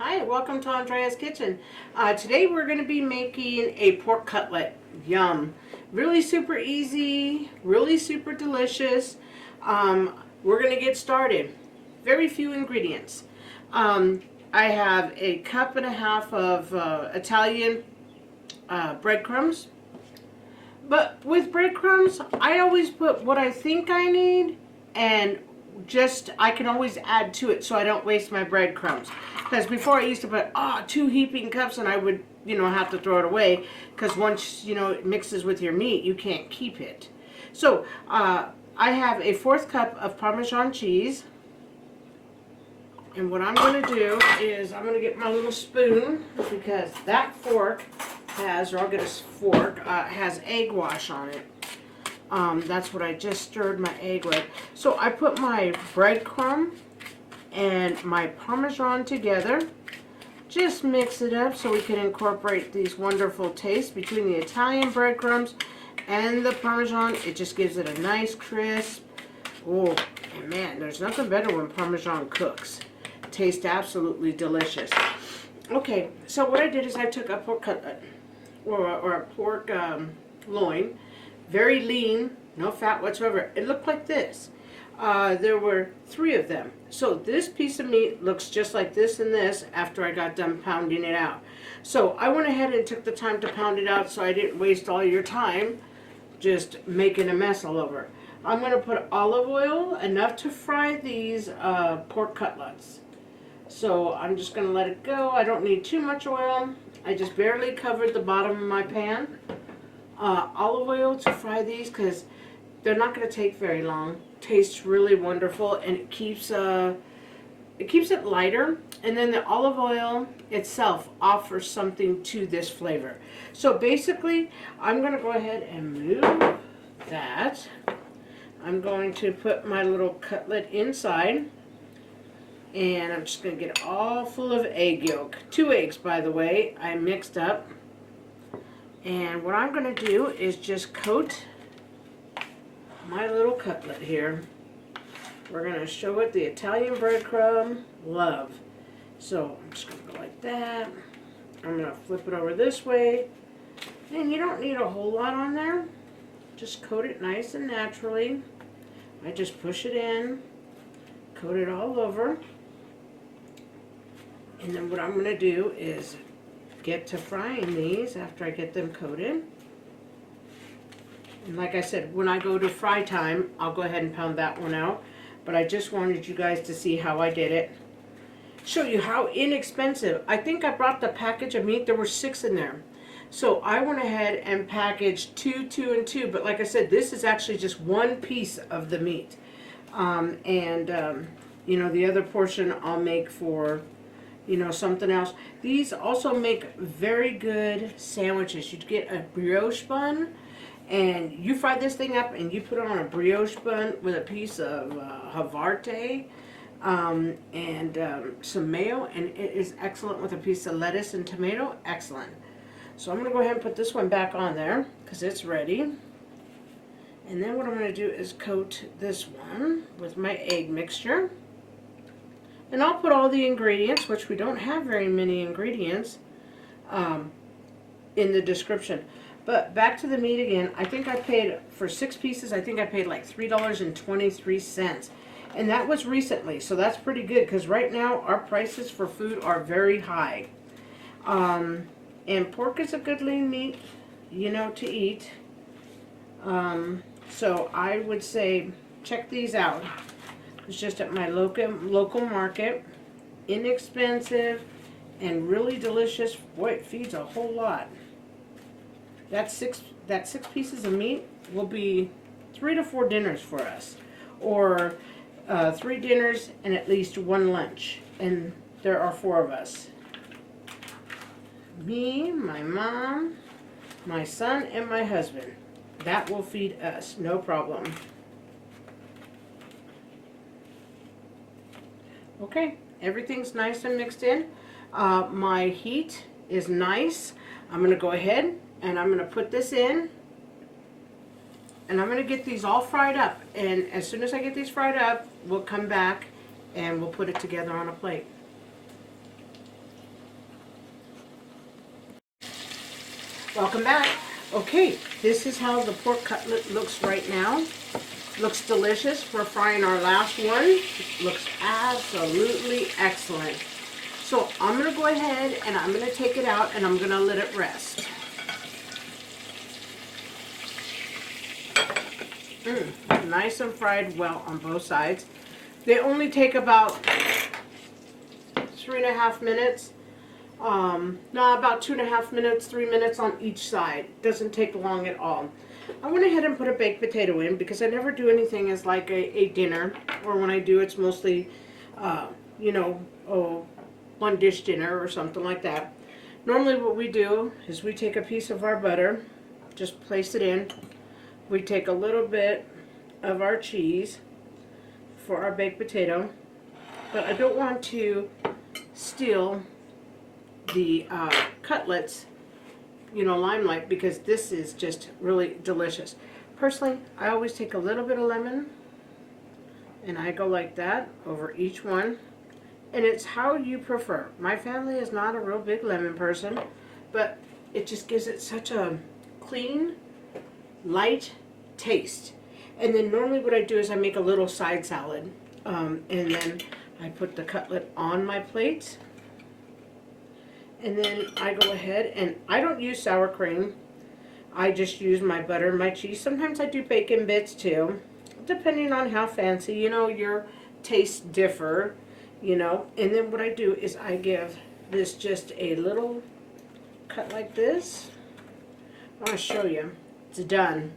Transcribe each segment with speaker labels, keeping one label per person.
Speaker 1: Hi, welcome to Andrea's Kitchen. Today we're going to be making a pork cutlet. Yum. Really super easy, really super delicious. We're going to get started. Very few ingredients. I have a cup and a half of Italian breadcrumbs. But with breadcrumbs, I always put what I think I need, and I can always add to it so I don't waste my breadcrumbs. Because before I used to put 2 heaping cups and I would have to throw it away, because once it mixes with your meat, you can't keep it. So I have a 1/4 cup of Parmesan cheese, and what I'm going to do is I'm going to get my little spoon, because that fork has, or I'll get a fork, has egg wash on it. That's what I just stirred my egg with. So I put my breadcrumb and my Parmesan together. Just mix it up so we can incorporate these wonderful tastes between the Italian breadcrumbs and the Parmesan. It just gives it a nice crisp. Oh, and man, there's nothing better when Parmesan cooks. It tastes absolutely delicious. Okay, so what I did is I took a pork cutlet, or a pork loin, very lean, no fat whatsoever. It looked like this. There were 3 of them. So this piece of meat looks just like this and this after I got done pounding it out. So I went ahead and took the time to pound it out so I didn't waste all your time just making a mess all over. I'm going to put olive oil, enough to fry these pork cutlets. So I'm just going to let it go. I don't need too much oil. I just barely covered the bottom of my pan. Olive oil to fry these because they're not going to take very long. Tastes really wonderful, and it keeps it lighter. And then the olive oil itself offers something to this flavor. So basically, I'm going to go ahead and move that. I'm going to put my little cutlet inside, and I'm just going to get it all full of egg yolk. 2 eggs, by the way, I mixed up. And what I'm going to do is just coat my little cutlet here. We're going to show it the Italian breadcrumb love. So I'm just going to go like that. I'm going to flip it over this way. And you don't need a whole lot on there. Just coat it nice and naturally. I just push it in, coat it all over. And then what I'm going to do is get to frying these after I get them coated. And like I said, when I go to fry time, I'll go ahead and pound that one out. But I just wanted you guys to see how I did it. Show you how inexpensive. I think I brought the package of meat. There were 6 in there. So I went ahead and packaged 2, 2, and 2. But like I said, this is actually just 1 piece of the meat. The other portion I'll make for something else. These also make very good sandwiches. You get a brioche bun, and you fry this thing up, and you put it on a brioche bun with a piece of Havarti and some mayo, and it is excellent with a piece of lettuce and tomato. Excellent. So I'm going to go ahead and put this one back on there because it's ready. And then what I'm going to do is coat this one with my egg mixture. And I'll put all the ingredients, which we don't have very many ingredients, in the description. But back to the meat again. I think I paid, for 6 pieces, I think I paid like $3.23. And that was recently, so that's pretty good, because right now our prices for food are very high. And pork is a good lean meat, to eat. So I would say check these out. It's just at my local market. Inexpensive and really delicious. Boy, it feeds a whole lot. That 6 pieces of meat will be 3 to 4 dinners for us. Or 3 dinners and at least 1 lunch. And there are 4 of us. Me, my mom, my son, and my husband. That will feed us, no problem. Okay, everything's nice and mixed in. My heat is nice. I'm going to go ahead and I'm going to put this in. And I'm going to get these all fried up. And as soon as I get these fried up, we'll come back and we'll put it together on a plate. Welcome back. Okay, this is how the pork cutlet looks right now. Looks delicious. We're frying our last one. Looks absolutely excellent. So I'm going to go ahead and I'm going to take it out and I'm going to let it rest. Nice and fried well on both sides. They only take about 3.5 minutes. No, about 2.5 minutes, 3 minutes on each side. Doesn't take long at all. I went ahead and put a baked potato in because I never do anything as like a dinner, or when I do, it's mostly, you know, one dish dinner or something like that. Normally what we do is we take a piece of our butter, just place it in. We take a little bit of our cheese for our baked potato, but I don't want to steal the cutlets, you know, limelight, because this is just really delicious. Personally, I always take a little bit of lemon and I go like that over each one, and it's how you prefer. My family is not a real big lemon person, but it just gives it such a clean, light taste. And then normally what I do is I make a little side salad, and then I put the cutlet on my plate. And then I go ahead and I don't use sour cream. I just use my butter and my cheese. Sometimes I do bacon bits too, depending on how fancy, you know, your tastes differ, you know. And then what I do is I give this just a little cut like this. I want to show you. It's done.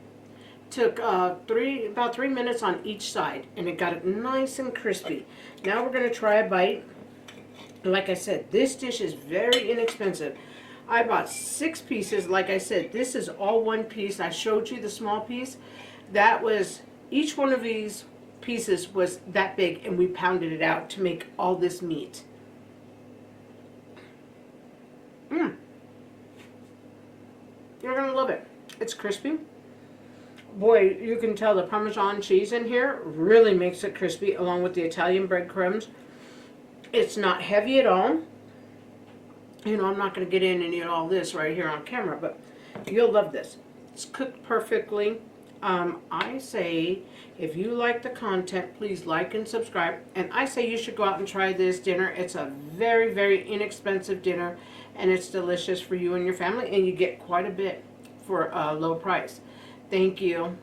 Speaker 1: Took about 3 minutes on each side, and it got it nice and crispy. Now we're going to try a bite. Like I said, this dish is very inexpensive. I bought 6 pieces. Like I said, this is all one piece. I showed you the small piece. That was, each one of these pieces was that big, and we pounded it out to make all this meat. You're going to love it. It's crispy. Boy, you can tell the Parmesan cheese in here really makes it crispy, along with the Italian breadcrumbs. It's not heavy at all. You know, I'm not going to get in and eat all this right here on camera, but you'll love this. It's cooked perfectly. I say, if you like the content, please like and subscribe. And I say you should go out and try this dinner. It's a very, very inexpensive dinner, and it's delicious for you and your family, and you get quite a bit for a low price. Thank you.